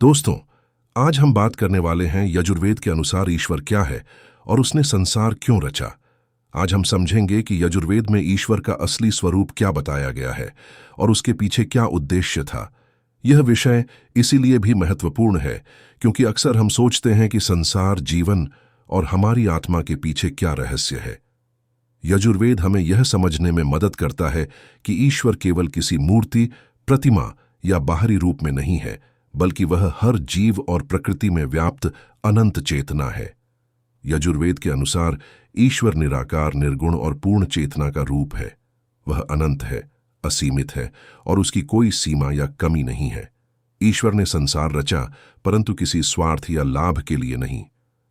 दोस्तों, आज हम बात करने वाले हैं यजुर्वेद के अनुसार ईश्वर क्या है और उसने संसार क्यों रचा। आज हम समझेंगे कि यजुर्वेद में ईश्वर का असली स्वरूप क्या बताया गया है और उसके पीछे क्या उद्देश्य था। यह विषय इसीलिए भी महत्वपूर्ण है क्योंकि अक्सर हम सोचते हैं कि संसार, जीवन और हमारी आत्मा के पीछे क्या रहस्य है। यजुर्वेद हमें यह समझने में मदद करता है कि ईश्वर केवल किसी मूर्ति, प्रतिमा या बाहरी रूप में नहीं है, बल्कि वह हर जीव और प्रकृति में व्याप्त अनंत चेतना है। यजुर्वेद के अनुसार ईश्वर निराकार, निर्गुण और पूर्ण चेतना का रूप है। वह अनंत है, असीमित है और उसकी कोई सीमा या कमी नहीं है। ईश्वर ने संसार रचा, परंतु किसी स्वार्थ या लाभ के लिए नहीं,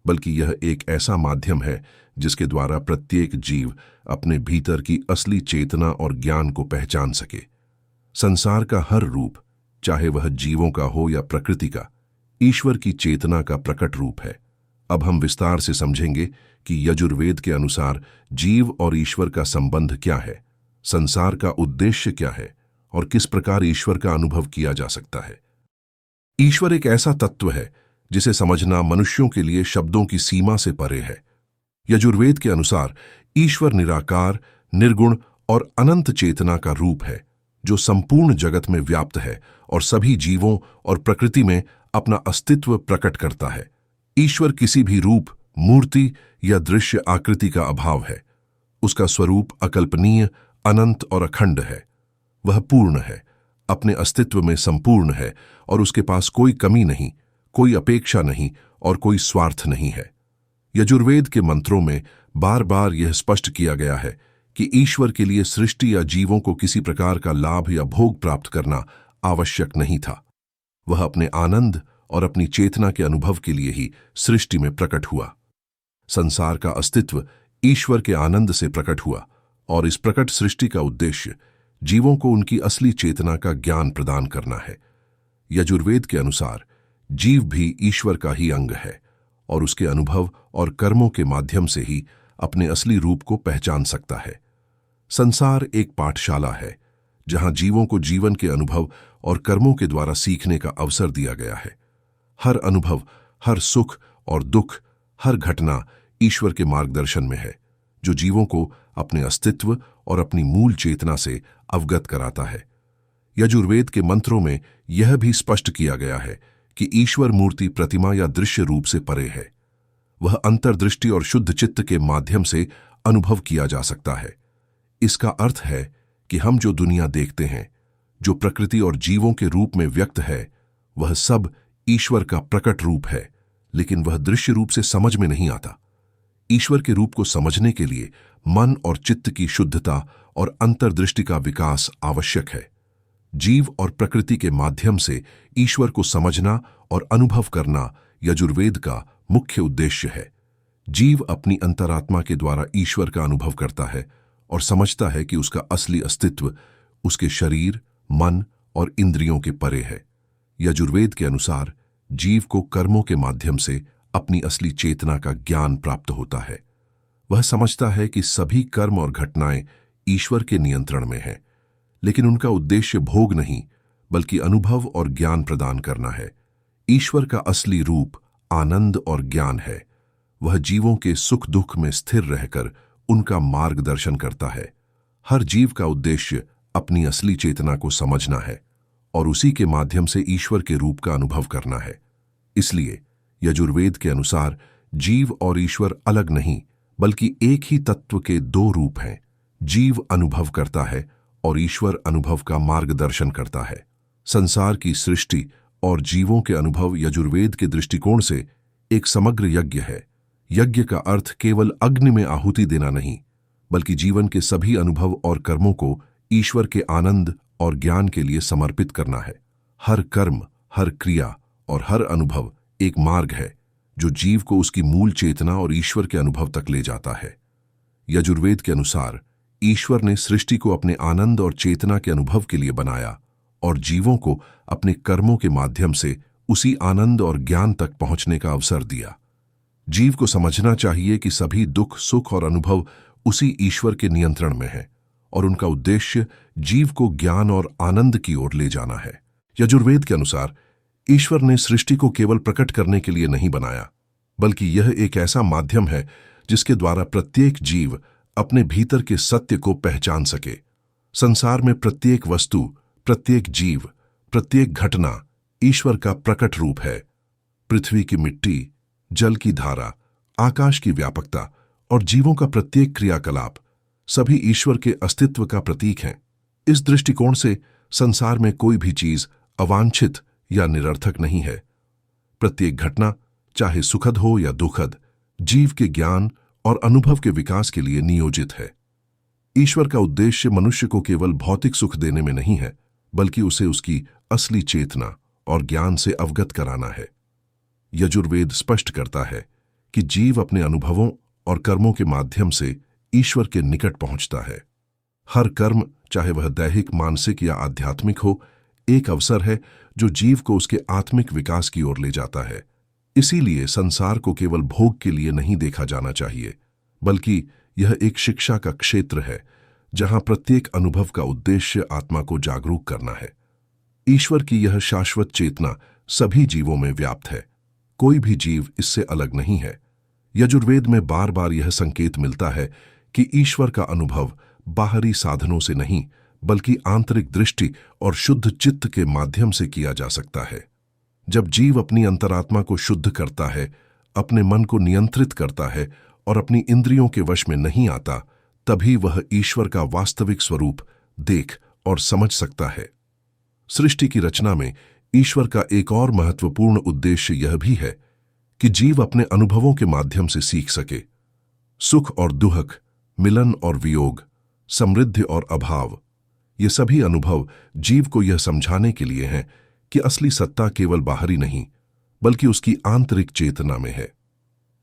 बल्कि यह एक ऐसा माध्यम है जिसके द्वारा प्रत्येक जीव अपने भीतर की असली चेतना और ज्ञान को पहचान सके। संसार का हर रूप, चाहे वह जीवों का हो या प्रकृति का, ईश्वर की चेतना का प्रकट रूप है। अब हम विस्तार से समझेंगे कि यजुर्वेद के अनुसार जीव और ईश्वर का संबंध क्या है, संसार का उद्देश्य क्या है और किस प्रकार ईश्वर का अनुभव किया जा सकता है। ईश्वर एक ऐसा तत्व है जिसे समझना मनुष्यों के लिए शब्दों की सीमा से परे है। यजुर्वेद के अनुसार ईश्वर निराकार, निर्गुण और अनंत चेतना का रूप है जो संपूर्ण जगत में व्याप्त है और सभी जीवों और प्रकृति में अपना अस्तित्व प्रकट करता है। ईश्वर किसी भी रूप, मूर्ति या दृश्य आकृति का अभाव है। उसका स्वरूप अकल्पनीय, अनंत और अखंड है। वह पूर्ण है, अपने अस्तित्व में संपूर्ण है और उसके पास कोई कमी नहीं, कोई अपेक्षा नहीं और कोई स्वार्थ नहीं है। यजुर्वेद के मंत्रों में बार बार यह स्पष्ट किया गया है कि ईश्वर के लिए सृष्टि या जीवों को किसी प्रकार का लाभ या भोग प्राप्त करना आवश्यक नहीं था। वह अपने आनंद और अपनी चेतना के अनुभव के लिए ही सृष्टि में प्रकट हुआ। संसार का अस्तित्व ईश्वर के आनंद से प्रकट हुआ और इस प्रकट सृष्टि का उद्देश्य जीवों को उनकी असली चेतना का ज्ञान प्रदान करना है। यजुर्वेद के अनुसार जीव भी ईश्वर का ही अंग है और उसके अनुभव और कर्मों के माध्यम से ही अपने असली रूप को पहचान सकता है। संसार एक पाठशाला है जहां जीवों को जीवन के अनुभव और कर्मों के द्वारा सीखने का अवसर दिया गया है। हर अनुभव, हर सुख और दुख, हर घटना ईश्वर के मार्गदर्शन में है, जो जीवों को अपने अस्तित्व और अपनी मूल चेतना से अवगत कराता है। यजुर्वेद के मंत्रों में यह भी स्पष्ट किया गया है कि ईश्वर मूर्ति, प्रतिमा या दृश्य रूप से परे है। वह अंतर्दृष्टि और शुद्ध चित्त के माध्यम से अनुभव किया जा सकता है। इसका अर्थ है कि हम जो दुनिया देखते हैं, जो प्रकृति और जीवों के रूप में व्यक्त है, वह सब ईश्वर का प्रकट रूप है, लेकिन वह दृश्य रूप से समझ में नहीं आता। ईश्वर के रूप को समझने के लिए मन और चित्त की शुद्धता और अंतर्दृष्टि का विकास आवश्यक है। जीव और प्रकृति के माध्यम से ईश्वर को समझना और अनुभव करना यजुर्वेद का मुख्य उद्देश्य है। जीव अपनी अंतरात्मा के द्वारा ईश्वर का अनुभव करता है और समझता है कि उसका असली अस्तित्व उसके शरीर, मन और इंद्रियों के परे है। यजुर्वेद के अनुसार जीव को कर्मों के माध्यम से अपनी असली चेतना का ज्ञान प्राप्त होता है। वह समझता है कि सभी कर्म और घटनाएं ईश्वर के नियंत्रण में हैं, लेकिन उनका उद्देश्य भोग नहीं, बल्कि अनुभव और ज्ञान प्रदान करना है। ईश्वर का असली रूप आनंद और ज्ञान है। वह जीवों के सुख दुख में स्थिर रहकर उनका मार्गदर्शन करता है। हर जीव का उद्देश्य अपनी असली चेतना को समझना है और उसी के माध्यम से ईश्वर के रूप का अनुभव करना है। इसलिए यजुर्वेद के अनुसार जीव और ईश्वर अलग नहीं, बल्कि एक ही तत्व के दो रूप हैं। जीव अनुभव करता है और ईश्वर अनुभव का मार्गदर्शन करता है। संसार की सृष्टि और जीवों के अनुभव यजुर्वेद के दृष्टिकोण से एक समग्र यज्ञ है। यज्ञ का अर्थ केवल अग्नि में आहुति देना नहीं, बल्कि जीवन के सभी अनुभव और कर्मों को ईश्वर के आनंद और ज्ञान के लिए समर्पित करना है। हर कर्म, हर क्रिया और हर अनुभव एक मार्ग है जो जीव को उसकी मूल चेतना और ईश्वर के अनुभव तक ले जाता है। यजुर्वेद के अनुसार ईश्वर ने सृष्टि को अपने आनंद और चेतना के अनुभव के लिए बनाया और जीवों को अपने कर्मों के माध्यम से उसी आनंद और ज्ञान तक पहुंचने का अवसर दिया। जीव को समझना चाहिए कि सभी दुख, सुख और अनुभव उसी ईश्वर के नियंत्रण में है और उनका उद्देश्य जीव को ज्ञान और आनंद की ओर ले जाना है। यजुर्वेद के अनुसार ईश्वर ने सृष्टि को केवल प्रकट करने के लिए नहीं बनाया, बल्कि यह एक ऐसा माध्यम है जिसके द्वारा प्रत्येक जीव अपने भीतर के सत्य को पहचान सके। संसार में प्रत्येक वस्तु, प्रत्येक जीव, प्रत्येक घटना ईश्वर का प्रकट रूप है। पृथ्वी की मिट्टी, जल की धारा, आकाश की व्यापकता और जीवों का प्रत्येक क्रियाकलाप सभी ईश्वर के अस्तित्व का प्रतीक हैं। इस दृष्टिकोण से संसार में कोई भी चीज अवांछित या निरर्थक नहीं है। प्रत्येक घटना, चाहे सुखद हो या दुखद, जीव के ज्ञान और अनुभव के विकास के लिए नियोजित है। ईश्वर का उद्देश्य मनुष्य को केवल भौतिक सुख देने में नहीं है, बल्कि उसे उसकी असली चेतना और ज्ञान से अवगत कराना है। यजुर्वेद स्पष्ट करता है कि जीव अपने अनुभवों और कर्मों के माध्यम से ईश्वर के निकट पहुंचता है। हर कर्म, चाहे वह दैहिक, मानसिक या आध्यात्मिक हो, एक अवसर है जो जीव को उसके आत्मिक विकास की ओर ले जाता है। इसीलिए संसार को केवल भोग के लिए नहीं देखा जाना चाहिए, बल्कि यह एक शिक्षा का क्षेत्र है जहां प्रत्येक अनुभव का उद्देश्य आत्मा को जागरूक करना है। ईश्वर की यह शाश्वत चेतना सभी जीवों में व्याप्त है। कोई भी जीव इससे अलग नहीं है। यजुर्वेद में बार बार यह संकेत मिलता है कि ईश्वर का अनुभव बाहरी साधनों से नहीं, बल्कि आंतरिक दृष्टि और शुद्ध चित्त के माध्यम से किया जा सकता है। जब जीव अपनी अंतरात्मा को शुद्ध करता है, अपने मन को नियंत्रित करता है और अपनी इंद्रियों के वश में नहीं आता, तभी वह ईश्वर का वास्तविक स्वरूप देख और समझ सकता है। सृष्टि की रचना में ईश्वर का एक और महत्वपूर्ण उद्देश्य यह भी है कि जीव अपने अनुभवों के माध्यम से सीख सके। सुख और दुख, मिलन और वियोग, समृद्धि और अभाव, ये सभी अनुभव जीव को यह समझाने के लिए हैं कि असली सत्ता केवल बाहरी नहीं, बल्कि उसकी आंतरिक चेतना में है।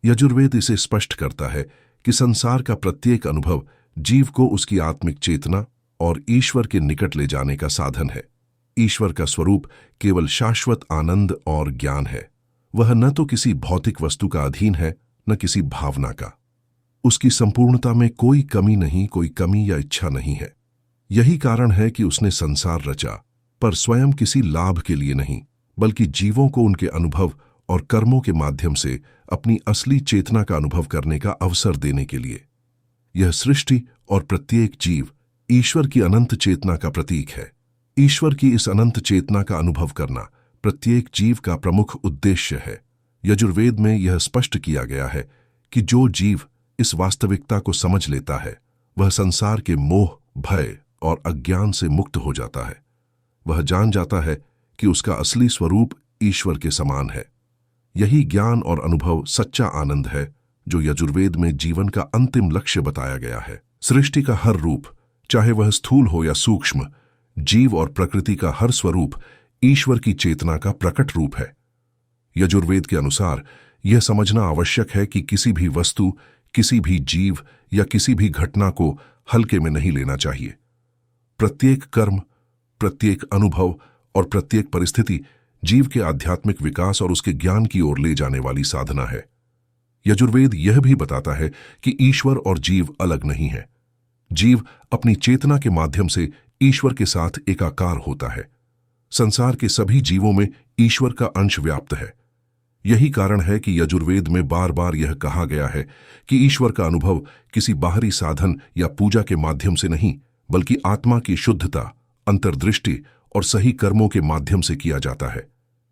यजुर्वेद इसे स्पष्ट करता है कि संसार का प्रत्येक अनुभव जीव को उसकी आत्मिक चेतना और ईश्वर के निकट ले जाने का साधन है। ईश्वर का स्वरूप केवल शाश्वत आनंद और ज्ञान है। वह न तो किसी भौतिक वस्तु का अधीन है, न किसी भावना का। उसकी संपूर्णता में कोई कमी नहीं, कोई कमी या इच्छा नहीं है। यही कारण है कि उसने संसार रचा, पर स्वयं किसी लाभ के लिए नहीं, बल्कि जीवों को उनके अनुभव और कर्मों के माध्यम से अपनी असली चेतना का अनुभव करने का अवसर देने के लिए। यह सृष्टि और प्रत्येक जीव ईश्वर की अनंत चेतना का प्रतीक है। ईश्वर की इस अनंत चेतना का अनुभव करना प्रत्येक जीव का प्रमुख उद्देश्य है। यजुर्वेद में यह स्पष्ट किया गया है कि जो जीव इस वास्तविकता को समझ लेता है, वह संसार के मोह, भय और अज्ञान से मुक्त हो जाता है। वह जान जाता है कि उसका असली स्वरूप ईश्वर के समान है। यही ज्ञान और अनुभव सच्चा आनंद है, जो यजुर्वेद में जीवन का अंतिम लक्ष्य बताया गया है। सृष्टि का हर रूप, चाहे वह स्थूल हो या सूक्ष्म, जीव और प्रकृति का हर स्वरूप ईश्वर की चेतना का प्रकट रूप है। यजुर्वेद के अनुसार यह समझना आवश्यक है कि किसी भी वस्तु, किसी भी जीव या किसी भी घटना को हल्के में नहीं लेना चाहिए। प्रत्येक कर्म, प्रत्येक अनुभव और प्रत्येक परिस्थिति जीव के आध्यात्मिक विकास और उसके ज्ञान की ओर ले जाने वाली साधना है। यजुर्वेद यह भी बताता है कि ईश्वर और जीव अलग नहीं है। जीव अपनी चेतना के माध्यम से ईश्वर के साथ एकाकार होता है। संसार के सभी जीवों में ईश्वर का अंश व्याप्त है। यही कारण है कि यजुर्वेद में बार बार यह कहा गया है कि ईश्वर का अनुभव किसी बाहरी साधन या पूजा के माध्यम से नहीं, बल्कि आत्मा की शुद्धता, अंतर्दृष्टि और सही कर्मों के माध्यम से किया जाता है।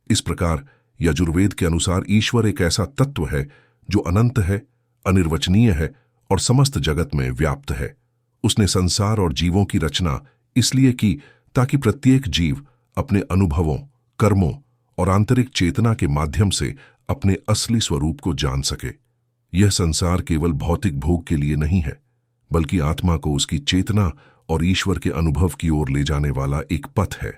इस प्रकार यजुर्वेद के अनुसार ईश्वर एक ऐसा तत्व है जो अनंत है, अनिर्वचनीय है और समस्त जगत में व्याप्त है। उसने संसार और जीवों की रचना इसलिए की ताकि प्रत्येक जीव अपने अनुभवों, कर्मों और आंतरिक चेतना के माध्यम से अपने असली स्वरूप को जान सके। यह संसार केवल भौतिक भोग के लिए नहीं है, बल्कि आत्मा को उसकी चेतना और ईश्वर के अनुभव की ओर ले जाने वाला एक पथ है।